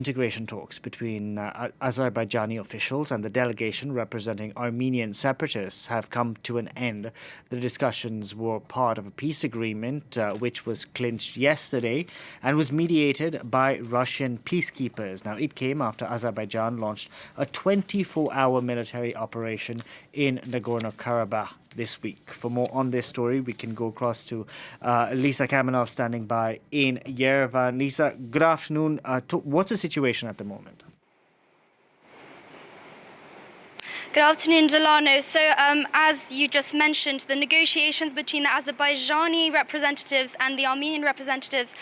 Integration talks between Azerbaijani officials and the delegation representing Armenian separatists have come to an end. The discussions were part of a peace agreement which was clinched yesterday and was mediated by Russian peacekeepers. Now, it came after Azerbaijan launched a 24-hour military operation in Nagorno-Karabakh this week. For more on this story, we can go across to Lisa Kamenov standing by in Yerevan. Lisa, good afternoon. What's the situation at the moment? Good afternoon, Delano. So, as you just mentioned, the negotiations between the Azerbaijani representatives and the Armenian representatives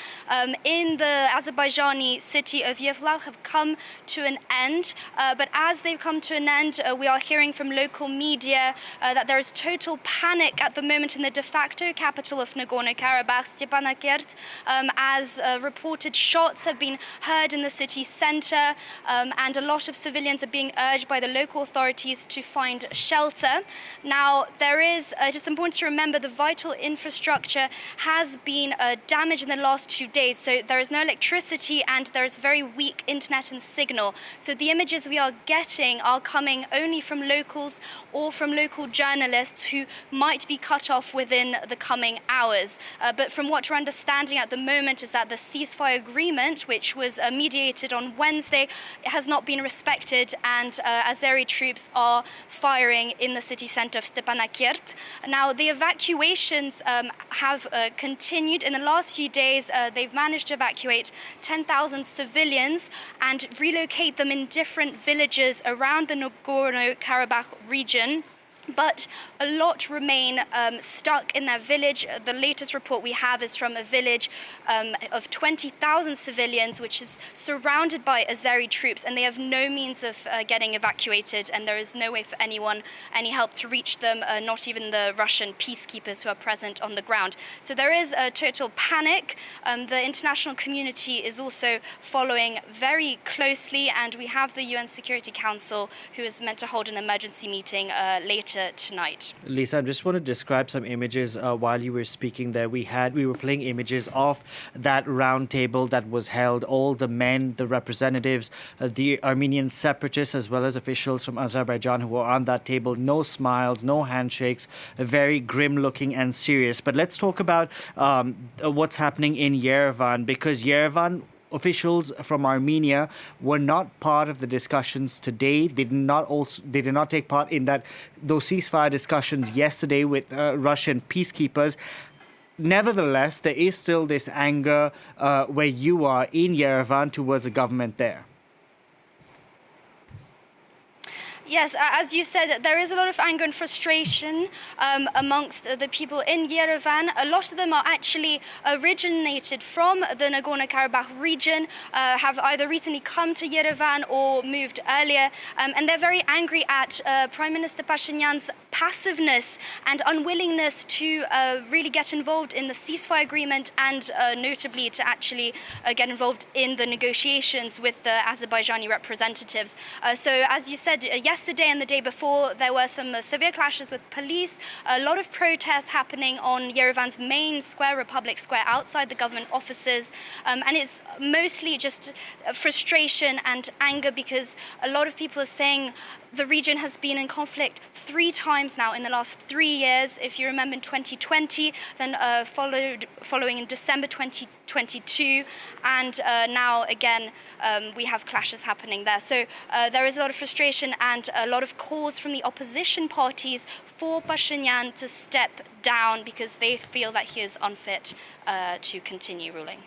in the Azerbaijani city of Yevlakh have come to an end. But as they've come to an end, we are hearing from local media that there is total panic at the moment in the de facto capital of Nagorno-Karabakh, Stepanakert, as reported shots have been heard in the city centre, and a lot of civilians are being urged by the local authorities to find shelter. Now, it is important to remember the vital infrastructure has been damaged in the last 2 days. So there is no electricity and there is very weak internet and signal. So the images we are getting are coming only from locals or from local journalists who might be cut off within the coming hours. But from what we're understanding at the moment is that the ceasefire agreement, which was mediated on Wednesday, has not been respected, and Azeri troops are firing in the city centre of Stepanakert. Now, the evacuations have continued. In the last few days, they've managed to evacuate 10,000 civilians and relocate them in different villages around the Nagorno-Karabakh region. But a lot remain stuck in their village. The latest report we have is from a village of 20,000 civilians, which is surrounded by Azeri troops, and they have no means of getting evacuated, and there is no way for any help to reach them, not even the Russian peacekeepers who are present on the ground. So there is a total panic. The international community is also following very closely, and we have the UN Security Council, who is meant to hold an emergency meeting later tonight. Lisa, I just want to describe some images while you were speaking there. We were playing images of that round table that was held. All the men, the representatives, the Armenian separatists, as well as officials from Azerbaijan who were on that table. No smiles, no handshakes, very grim looking and serious. But let's talk about what's happening in Yerevan, because Yerevan officials from Armenia were not part of the discussions today. They did not take part in those ceasefire discussions yesterday with Russian peacekeepers. Nevertheless, there is still this anger where you are in Yerevan towards the government there. Yes, as you said, there is a lot of anger and frustration amongst the people in Yerevan. A lot of them are actually originated from the Nagorno-Karabakh region, have either recently come to Yerevan or moved earlier, and they're very angry at Prime Minister Pashinyan's passiveness and unwillingness to really get involved in the ceasefire agreement, and notably to actually get involved in the negotiations with the Azerbaijani representatives. So as you said, yesterday and the day before, there were some severe clashes with police, a lot of protests happening on Yerevan's main square, Republic Square, outside the government offices. And it's mostly just frustration and anger, because a lot of people are saying the region has been in conflict 3 times now in the last 3 years. If you remember, in 2020, then following in December 2022, and now again we have clashes happening there. So there is a lot of frustration and a lot of calls from the opposition parties for Pashinyan to step down, because they feel that he is unfit to continue ruling.